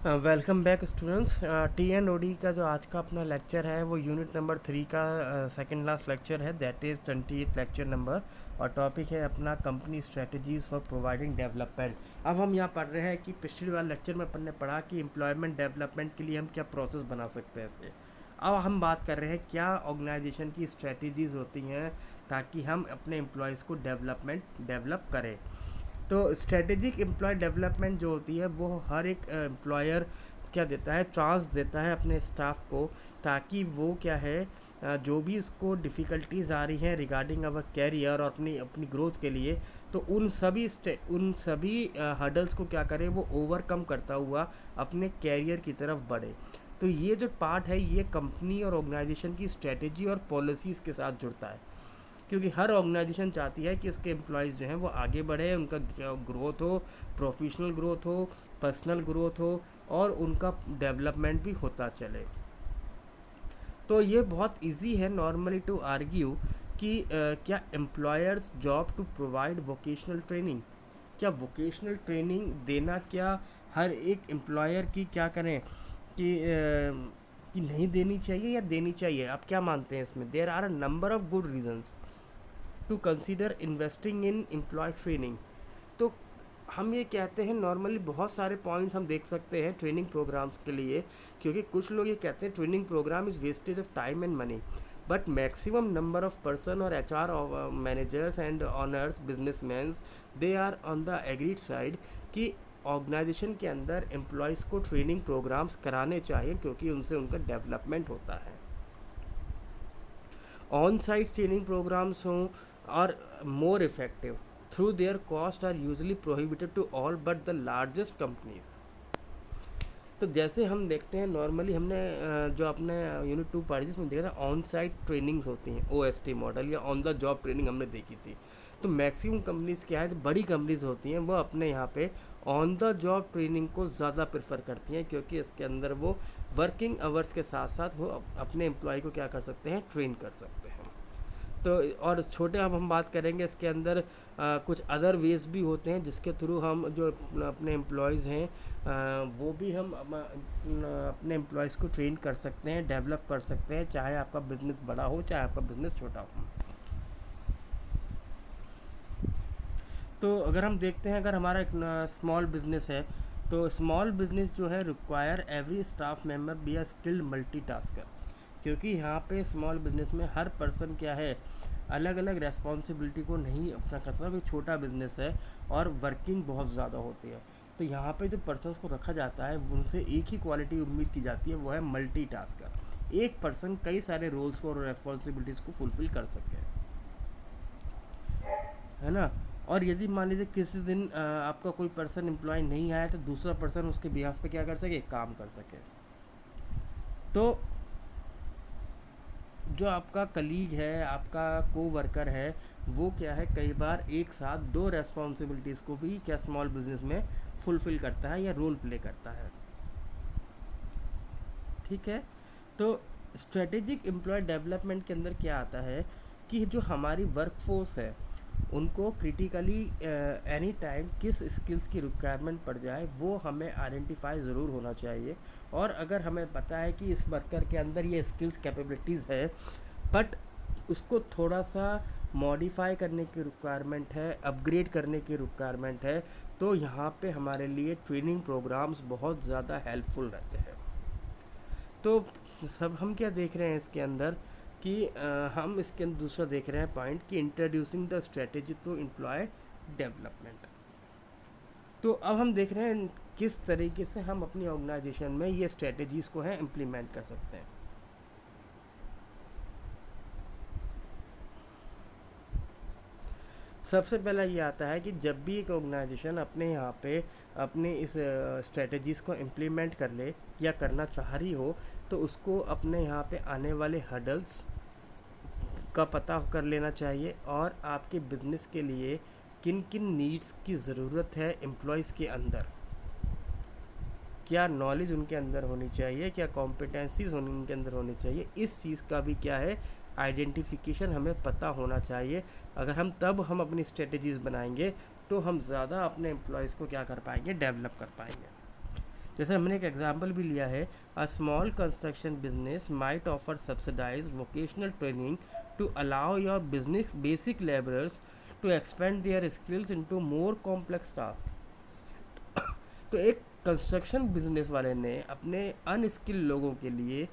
Welcome back students. T and O D का जो आज का अपना लेक्चर है वो यूनिट नंबर 3 का सेकंड लास्ट लेक्चर है, दैट इज़ 28 लेक्चर नंबर। और टॉपिक है अपना company strategies for providing development. अब हम यहाँ पढ़ रहे हैं कि पिछले वाले लेक्चर में अपन ने पढ़ा कि एम्प्लॉयमेंट डेवलपमेंट के लिए हम क्या प्रोसेस बना सकते हैं। अब हम बात कर रहे हैं क्या ऑर्गेनाइजेशन की स्ट्रेटजीज होती हैं ताकि हम अपने एम्प्लॉयज़ को डेवलप करें। तो स्ट्रेटेजिक एम्प्लॉय डेवलपमेंट जो होती है वो हर एक एम्प्लॉयर क्या देता है, चांस देता है अपने स्टाफ को, ताकि वो क्या है जो भी उसको डिफ़िकल्टीज आ रही हैं रिगार्डिंग अवर कैरियर और अपनी अपनी ग्रोथ के लिए, तो उन सभी हर्डल्स को क्या करें, वो ओवरकम करता हुआ अपने कैरियर की तरफ बढ़े। तो ये जो पार्ट है ये कंपनी और ऑर्गेनाइजेशन की स्ट्रेटेजी और पॉलिसीज़ के साथ जुड़ता है, क्योंकि हर ऑर्गेनाइजेशन चाहती है कि उसके एम्प्लॉयज़ जो हैं वो आगे बढ़े, उनका ग्रोथ हो, प्रोफेशनल ग्रोथ हो, पर्सनल ग्रोथ हो और उनका डेवलपमेंट भी होता चले। तो ये बहुत इजी है नॉर्मली टू आर्ग्यू कि क्या employers job to provide vocational training, क्या वोकेशनल ट्रेनिंग देना क्या हर एक एम्प्लॉयर की क्या करें कि नहीं देनी चाहिए या देनी चाहिए। आप क्या मानते हैं इसमें? There are a number of good reasons to consider investing in employ training. तो हम ये कहते हैं नॉर्मली बहुत सारे पॉइंट्स हम देख सकते हैं ट्रेनिंग प्रोग्राम्स के लिए, क्योंकि कुछ लोग ये कहते हैं training program is wastage of time and money, but maximum number of person और H R managers and owners businessmans they are on the agreed side कि ऑर्गेनाइजेशन के अंदर एम्प्लॉयज़ को ट्रेनिंग प्रोग्राम्स कराने चाहिए, क्योंकि उनसे उनका डेवलपमेंट होता है। ऑन साइट ट्रेनिंग प्रोग्राम्स हों और more effective through their cost are usually prohibited to all but the largest companies. तो जैसे हम देखते हैं नॉर्मली हमने जो अपने यूनिट 2 पढ़ी जिसमें देखा था ऑन साइट ट्रेनिंग्स होती हैं, OST मॉडल या ऑन द जॉब ट्रेनिंग हमने देखी थी। तो मैक्सिमम कंपनीज़ क्या है, जो बड़ी कंपनीज़ होती हैं वो अपने यहाँ पे ऑन द जॉब ट्रेनिंग को ज़्यादा प्रेफर करती हैं, क्योंकि इसके अंदर वो वर्किंग आवर्स के साथ साथ वो अपने एम्प्लॉय को क्या कर सकते हैं, ट्रेन कर सकते हैं। तो और छोटे अब हम बात करेंगे इसके अंदर कुछ अदर वेज भी होते हैं जिसके थ्रू हम जो अपने एम्प्लॉयज़ हैं वो भी हम अपने एम्प्लॉयज़ को ट्रेन कर सकते हैं, डेवलप कर सकते हैं, चाहे आपका बिज़नेस बड़ा हो चाहे आपका बिज़नेस छोटा हो। तो अगर हम देखते हैं, अगर हमारा एक स्मॉल बिज़नेस है, तो स्मॉल बिज़नेस जो है require every staff member be a skilled multitasker, क्योंकि यहाँ पे स्मॉल बिज़नेस में हर पर्सन क्या है, अलग अलग रेस्पॉन्सिबिलिटी को नहीं अपना कर सकता। एक छोटा बिज़नेस है और वर्किंग बहुत ज़्यादा होती है, तो यहाँ पे जो पर्सन्स को रखा जाता है उनसे एक ही क्वालिटी उम्मीद की जाती है, वो है मल्टीटास्कर। एक पर्सन कई सारे रोल्स को और रेस्पॉन्सिबिलिटीज़ को फुलफ़िल कर सके, है ना। और यदि मान लीजिए किसी दिन आपका कोई पर्सन एम्प्लॉय नहीं आया, तो दूसरा पर्सन उसके बिहाफ पे क्या कर सके, काम कर सके। तो जो आपका कलीग है, आपका कोवर्कर है, वो क्या है, कई बार एक साथ दो रेस्पॉन्सिबिलिटीज़ को भी क्या स्मॉल बिजनेस में फुलफ़िल करता है या रोल प्ले करता है। ठीक है। तो स्ट्रेटेजिक एम्प्लॉय डेवलपमेंट के अंदर क्या आता है कि जो हमारी वर्कफोर्स है उनको क्रिटिकली एनी टाइम किस स्किल्स की रिक्वायरमेंट पड़ जाए वो हमें आइडेंटिफाई ज़रूर होना चाहिए। और अगर हमें पता है कि इस वर्कर के अंदर ये स्किल्स कैपेबिलिटीज़ है, बट उसको थोड़ा सा मॉडिफाई करने की रिक्वायरमेंट है, अपग्रेड करने की रिक्वायरमेंट है, तो यहाँ पे हमारे लिए ट्रेनिंग प्रोग्राम्स बहुत ज़्यादा हेल्पफुल रहते हैं। तो सब हम क्या देख रहे हैं इसके अंदर कि हम इसके अंदर दूसरा देख रहे हैं पॉइंट कि introducing the strategy to employ development. तो अब हम देख रहे हैं किस तरीके से हम अपनी ऑर्गेनाइजेशन में ये स्ट्रेटेजीज़ को हैं इम्प्लीमेंट कर सकते हैं। सबसे पहला ये आता है कि जब भी एक ऑर्गेनाइजेशन अपने यहाँ पे अपने इस स्ट्रेटजीज़ को इम्प्लीमेंट कर ले या करना चाह रही हो, तो उसको अपने यहाँ पे आने वाले हर्डल्स का पता कर लेना चाहिए और आपके बिज़नेस के लिए किन किन नीड्स की ज़रूरत है एम्प्लॉयज़ के अंदर, क्या नॉलेज उनके अंदर होनी चाहिए, क्या कॉम्पिटेंसीज उनके अंदर होनी चाहिए, इस चीज़ का भी क्या है आइडेंटिफिकेशन हमें पता होना चाहिए। अगर हम अपनी स्ट्रेटजीज़ बनाएंगे तो हम ज़्यादा अपने एम्प्लॉयज़ को क्या कर पाएंगे, डेवलप कर पाएंगे। जैसे हमने एक एग्जांपल भी लिया है, a small construction business might offer subsidize vocational training to allow your business basic labourers to expand their skills into more complex task. तो एक कंस्ट्रक्शन बिजनेस वाले ने अपने अनस्किल्ड लोगों के लिए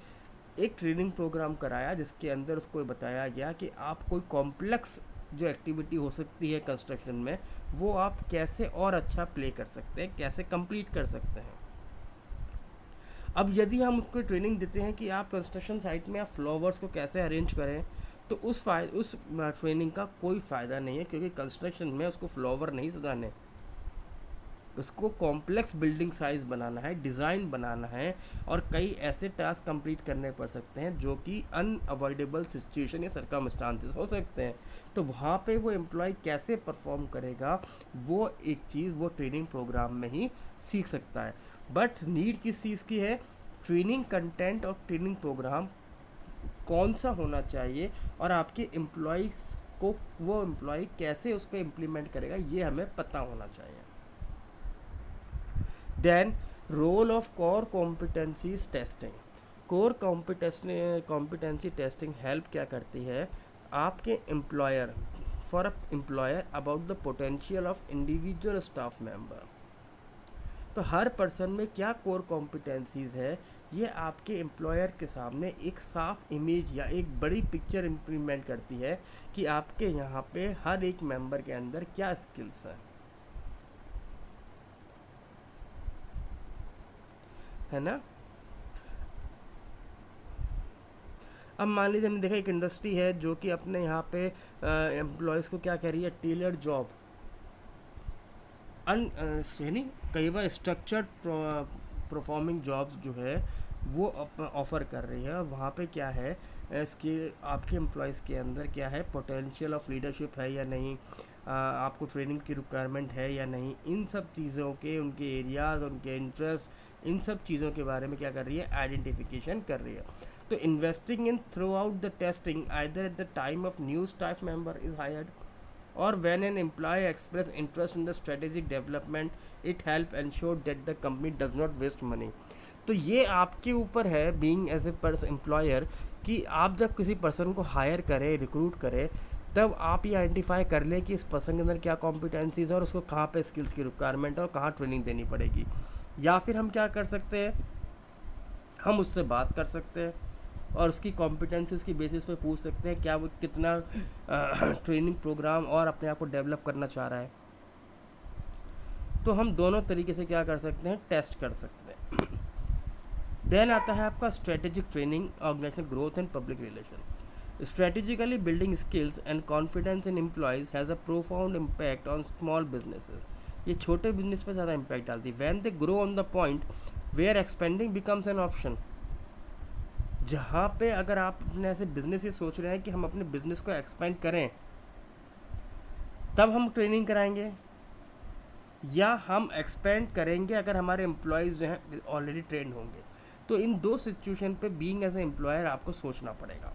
एक ट्रेनिंग प्रोग्राम कराया, जिसके अंदर उसको बताया गया कि आप कोई कॉम्प्लेक्स जो एक्टिविटी हो सकती है कंस्ट्रक्शन में, वो आप कैसे और अच्छा प्ले कर सकते हैं, कैसे कंप्लीट कर सकते हैं। अब यदि हम उसको ट्रेनिंग देते हैं कि आप कंस्ट्रक्शन साइट में आप फ्लावर्स को कैसे अरेंज करें, तो उस ट्रेनिंग का कोई फ़ायदा नहीं है, क्योंकि कंस्ट्रक्शन में उसको फ्लावर नहीं सजाने, उसको कॉम्प्लेक्स बिल्डिंग साइज़ बनाना है, डिज़ाइन बनाना है, और कई ऐसे टास्क कंप्लीट करने पड़ सकते हैं जो कि अनअवॉइडेबल सिचुएशन या सर्कमस्टांसेस हो सकते हैं। तो वहाँ पे वो एम्प्लॉय कैसे परफॉर्म करेगा, वो एक चीज़ वो ट्रेनिंग प्रोग्राम में ही सीख सकता है। बट नीड किस चीज़ की है, ट्रेनिंग कंटेंट और ट्रेनिंग प्रोग्राम कौन सा होना चाहिए, और आपके एम्प्लॉयज़ को वो एम्प्लॉय कैसे उसको इम्प्लीमेंट करेगा, ये हमें पता होना चाहिए। Then role of core competencies testing. Core competency testing help क्या करती है, आपके employer for employer about the potential of individual staff member. तो हर पर्सन में क्या कोर कॉम्पिटेंसीज है, ये आपके एम्प्लॉयर के सामने एक साफ इमेज या एक बड़ी पिक्चर इम्प्लीमेंट करती है कि आपके यहाँ पे हर एक मेंबर के अंदर क्या स्किल्स हैं, है ना। अब मान लीजिए हमने देखा एक इंडस्ट्री है जो कि अपने यहाँ पे एम्प्लॉयज़ को क्या कह रही है, टेलर्ड जॉब यानी कई बार स्ट्रक्चर्ड परफॉर्मिंग जॉब्स जो है वो ऑफ़र कर रही है, और वहाँ पे क्या है, इसके आपके एम्प्लॉयज़ के अंदर क्या है, पोटेंशियल ऑफ लीडरशिप है या नहीं, आपको ट्रेनिंग की रिक्वायरमेंट है या नहीं, इन सब चीज़ों के, उनके एरियाज़, उनके इंटरेस्ट, इन सब चीज़ों के बारे में क्या कर रही है, आइडेंटिफिकेशन कर रही है। तो investing in through out the testing either at the time of new staff member is hired or when an employee express interest in the strategic development, it help ensure that the company does not waste money। तो ये आपके ऊपर है being as a employer कि आप जब किसी person को हायर करें, रिक्रूट करें, तब आप ये आइडेंटिफाई कर लें कि इस पर्सन के अंदर क्या कॉम्पिटेंसीज है और उसको कहाँ पे स्किल्स की रिक्वायरमेंट है और कहाँ ट्रेनिंग देनी पड़ेगी। या फिर हम क्या कर सकते हैं, हम उससे बात कर सकते हैं और उसकी कॉम्पिटेंसीज की बेसिस पे पूछ सकते हैं क्या वो कितना ट्रेनिंग प्रोग्राम और अपने आप को डेवलप करना चाह रहा है। तो हम दोनों तरीके से क्या कर सकते हैं, टेस्ट कर सकते हैं। देन आता है आपका strategic training, organisational growth and public relation. Strategically building skills and confidence in employees has a profound impact on small businesses. ये छोटे बिजनेस पर ज़्यादा इम्पैक्ट डालती है। When they grow on the point where expanding becomes an option. जहाँ पे अगर आप अपने ऐसे बिजनेस ये सोच रहे हैं कि हम अपने बिजनेस को एक्सपेंड करें, तब हम ट्रेनिंग कराएंगे, या हम एक्सपेंड करेंगे अगर हमारे एम्प्लॉयज़ जो हैं ऑलरेडी ट्रेंड होंगे। तो इन दो सिचुएशन पे बीइंग एज ए एम्प्लॉयर आपको सोचना पड़ेगा।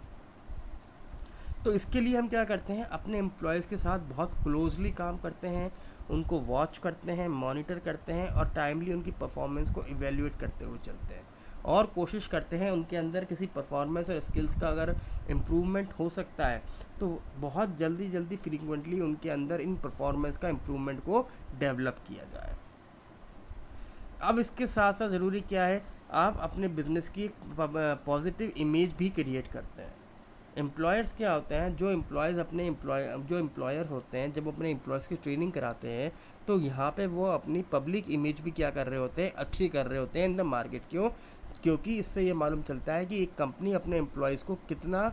तो इसके लिए हम क्या करते हैं, अपने एम्प्लॉयज़ के साथ बहुत क्लोजली काम करते हैं, उनको वॉच करते हैं, मॉनिटर करते हैं, और टाइमली उनकी परफॉर्मेंस को इवेल्युएट करते हुए चलते हैं, और कोशिश करते हैं उनके अंदर किसी परफॉर्मेंस और स्किल्स का अगर इम्प्रूवमेंट हो सकता है तो बहुत जल्दी फ्रीक्वेंटली उनके अंदर इन परफॉर्मेंस का इम्प्रूवमेंट को डेवलप किया जाए। अब इसके साथ साथ ज़रूरी क्या है, आप अपने बिजनेस की पॉजिटिव इमेज भी क्रिएट करते हैं। एम्प्लॉयर्स क्या होते हैं, जो एम्प्लॉयर होते हैं, जब अपने एम्प्लॉयज़ की ट्रेनिंग कराते हैं तो यहाँ पे वो अपनी पब्लिक इमेज भी क्या कर रहे होते हैं, अच्छी कर रहे होते हैं इन द मार्केट। क्यों? क्योंकि इससे ये मालूम चलता है कि एक कंपनी अपने एम्प्लॉयज़ को कितना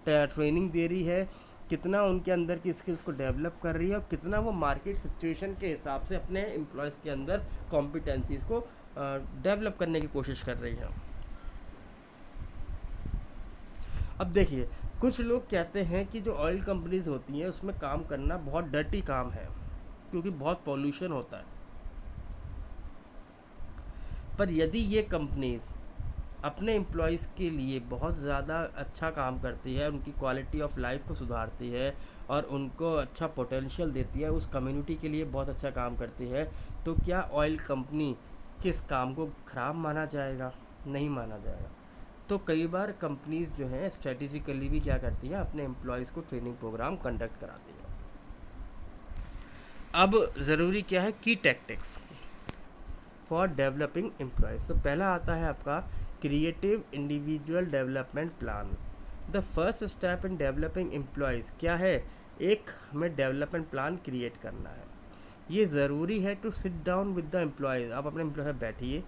ट्रेनिंग दे रही है, कितना उनके अंदर की स्किल्स को डेवलप कर रही है, और कितना वो मार्केट सिचुएशन के हिसाब से अपने एम्प्लॉयज़ के अंदर कॉम्पिटेंसीज़ को डेवलप करने की कोशिश कर रही है। अब देखिए, कुछ लोग कहते हैं कि जो ऑयल कंपनीज़ होती हैं उसमें काम करना बहुत डर्टी काम है क्योंकि बहुत पॉल्यूशन होता है। पर यदि ये कंपनीज़ अपने एम्प्लॉयज़ के लिए बहुत ज़्यादा अच्छा काम करती है, उनकी क्वालिटी ऑफ लाइफ को सुधारती है और उनको अच्छा पोटेंशियल देती है, उस कम्युनिटी के लिए बहुत अच्छा काम करती है, तो क्या ऑयल कंपनी कि इस काम को ख़राब माना जाएगा? नहीं माना जाएगा। तो कई बार कंपनीज जो हैं स्ट्रेटेजिकली भी क्या करती हैं, अपने एम्प्लॉयज़ को ट्रेनिंग प्रोग्राम कंडक्ट कराती हैं। अब ज़रूरी क्या है, की टैक्टिक्स फॉर डेवलपिंग एम्प्लॉयज़। तो पहला आता है आपका creative individual development plan. The first step in developing employees क्या है, एक हमें डेवलपमेंट प्लान क्रिएट करना है। ये ज़रूरी है to sit down with the employees. आप अपने एम्प्लॉय से बैठिए,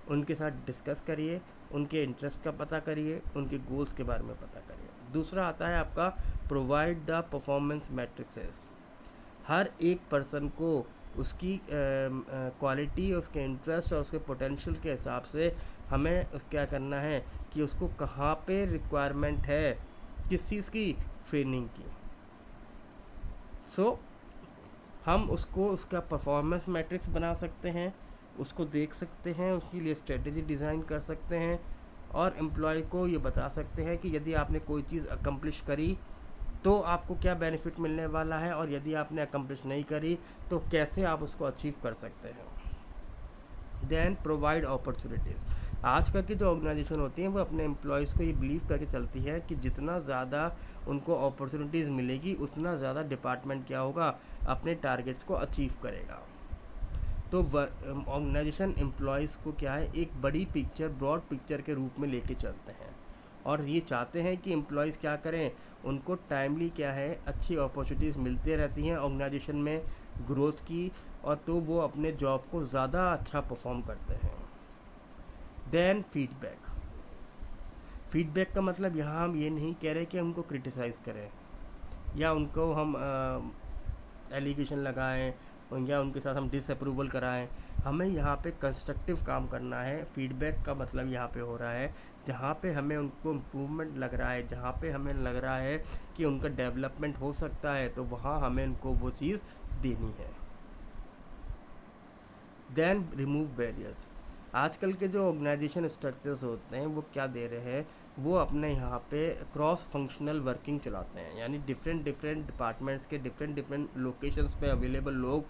उनके साथ डिस्कस करिए, उनके इंटरेस्ट का पता करिए, उनके गोल्स के बारे में पता करिए। दूसरा आता है आपका प्रोवाइड द परफॉर्मेंस मैट्रिक्सेस। हर एक पर्सन को उसकी क्वालिटी, उसके इंटरेस्ट और उसके पोटेंशियल के हिसाब से हमें क्या करना है कि उसको कहाँ पे रिक्वायरमेंट है, किस चीज़ की, ट्रेनिंग की। सो हम उसको उसका परफॉर्मेंस मैट्रिक्स बना सकते हैं, उसको देख सकते हैं, उसके लिए स्ट्रेटेजी डिज़ाइन कर सकते हैं और एम्प्लॉय को ये बता सकते हैं कि यदि आपने कोई चीज़ अकम्प्लिश करी तो आपको क्या बेनिफिट मिलने वाला है, और यदि आपने अकम्प्लिश नहीं करी तो कैसे आप उसको अचीव कर सकते हैं। Then provide opportunities. आजकल की जो ऑर्गेनाइजेशन होती हैं वो अपने एम्प्लॉयज़ को ये बिलीव करके चलती है कि जितना ज़्यादा उनको अपॉर्चुनिटीज़ मिलेगी उतना ज़्यादा डिपार्टमेंट क्या होगा, अपने टारगेट्स को अचीव करेगा। तो ऑर्गेनाइजेशन एम्प्लॉयज़ को क्या है, एक बड़ी पिक्चर, ब्रॉड पिक्चर के रूप में लेके चलते हैं और ये चाहते हैं कि एम्प्लॉयज़ क्या करें, उनको टाइमली क्या है, अच्छी अपॉर्चुनिटीज़ मिलते रहती हैं ऑर्गेनाइजेशन में ग्रोथ की, और तो वो अपने जॉब को ज़्यादा अच्छा परफॉर्म करते हैं। Then feedback. फीडबैक का मतलब यहाँ हम ये नहीं कह रहे कि हम उनको क्रिटिसाइज़ करें या उनको हम एलिगेशन लगाएं या उनके साथ हम डिसअप्रूवल कराएं। हमें यहाँ पे कंस्ट्रक्टिव काम करना है। फीडबैक का मतलब यहाँ पे हो रहा है जहाँ पे हमें उनको इम्प्रूवमेंट लग रहा है, जहाँ पे हमें लग रहा है कि उनका डेवलपमेंट हो सकता है, तो वहाँ हमें उनको वो चीज़ देनी है। Then remove barriers. आजकल के जो ऑर्गेनाइजेशन स्ट्रक्चर्स होते हैं वो क्या दे रहे हैं, वो अपने यहाँ पे क्रॉस फंक्शनल वर्किंग चलाते हैं, यानी डिफरेंट डिपार्टमेंट्स के डिफरेंट लोकेशंस पे अवेलेबल लोग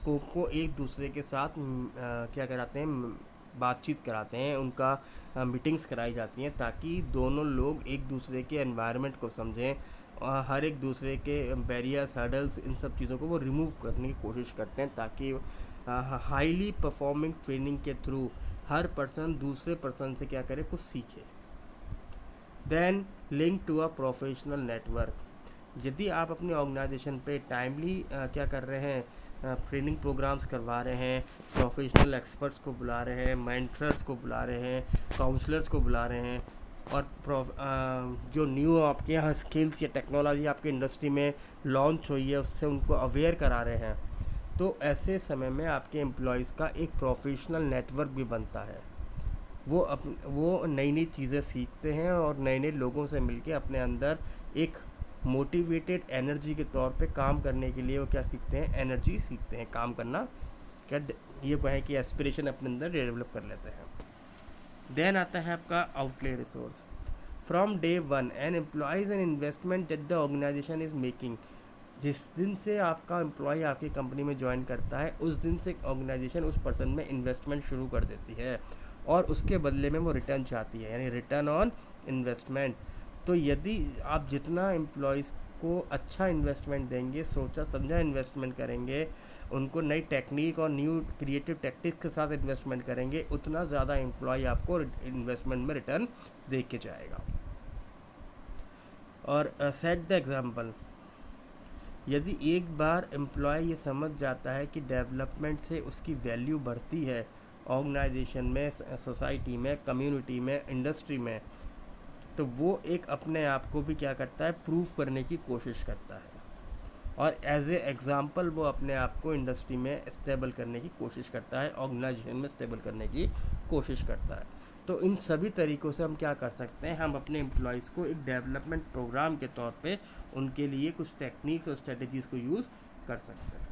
को एक दूसरे के साथ क्या कराते हैं, बातचीत कराते हैं, उनका मीटिंग्स कराई जाती हैं ताकि दोनों लोग एक दूसरे के एनवायरनमेंट को समझें और हर एक दूसरे के बैरियर्स, हर्डल्स, इन सब चीज़ों को वो रिमूव करने की कोशिश करते हैं ताकि हाईली परफॉर्मिंग ट्रेनिंग के थ्रू हर पर्सन दूसरे पर्सन से क्या करे, कुछ सीखे। Then link to a professional network. यदि आप अपनी ऑर्गेनाइजेशन पे टाइमली क्या कर रहे हैं, ट्रेनिंग प्रोग्राम्स करवा रहे हैं, प्रोफेशनल एक्सपर्ट्स को बुला रहे हैं, मेंटर्स को बुला रहे हैं, काउंसलर्स को बुला रहे हैं, और जो न्यू आपके यहाँ स्किल्स या टेक्नोलॉजी आपके इंडस्ट्री में लॉन्च हुई है उससे उनको अवेयर करा रहे हैं, तो ऐसे समय में आपके एम्प्लॉयज़ का एक प्रोफेशनल नेटवर्क भी बनता है। वो नई नई चीज़ें सीखते हैं और नए नए लोगों से मिलके अपने अंदर एक मोटिवेटेड एनर्जी के तौर पे काम करने के लिए वो क्या सीखते हैं, एनर्जी सीखते हैं, काम करना क्या ये कहें कि एस्पिरेशन अपने अंदर डेवलप कर लेते हैं। देन आता है आपका outlay resource. From day one an employee's an investment that the organisation is making. जिस दिन से आपका एम्प्लॉय आपकी कंपनी में ज्वाइन करता है उस दिन से ऑर्गेनाइजेशन उस पर्सन में इन्वेस्टमेंट शुरू कर देती है और उसके बदले में वो रिटर्न चाहती है, यानी रिटर्न ऑन इन्वेस्टमेंट। तो यदि आप जितना एम्प्लॉयज़ को अच्छा इन्वेस्टमेंट देंगे, सोचा समझा इन्वेस्टमेंट करेंगे, उनको नई टेक्निक और न्यू क्रिएटिव टेक्टिक्स के साथ इन्वेस्टमेंट करेंगे, उतना ज़्यादा एम्प्लॉय आपको इन्वेस्टमेंट में रिटर्न दे के जाएगा। और सेट द एग्जाम्पल। यदि एक बार एम्प्लॉय ये समझ जाता है कि डेवलपमेंट से उसकी वैल्यू बढ़ती है ऑर्गेनाइजेशन में, सोसाइटी में, कम्युनिटी में, इंडस्ट्री में, तो वो एक अपने आप को भी क्या करता है, प्रूव करने की कोशिश करता है और एज ए एग्ज़ाम्पल वो अपने आप को इंडस्ट्री में स्टेबल करने की कोशिश करता है, ऑर्गेनाइजेशन में स्टेबल करने की कोशिश करता है। तो इन सभी तरीक़ों से हम क्या कर सकते हैं, हम अपने एम्प्लॉयज़ को एक डेवलपमेंट प्रोग्राम के तौर पे उनके लिए कुछ टेक्निक्स और स्ट्रेटजीज़ को यूज़ कर सकते हैं।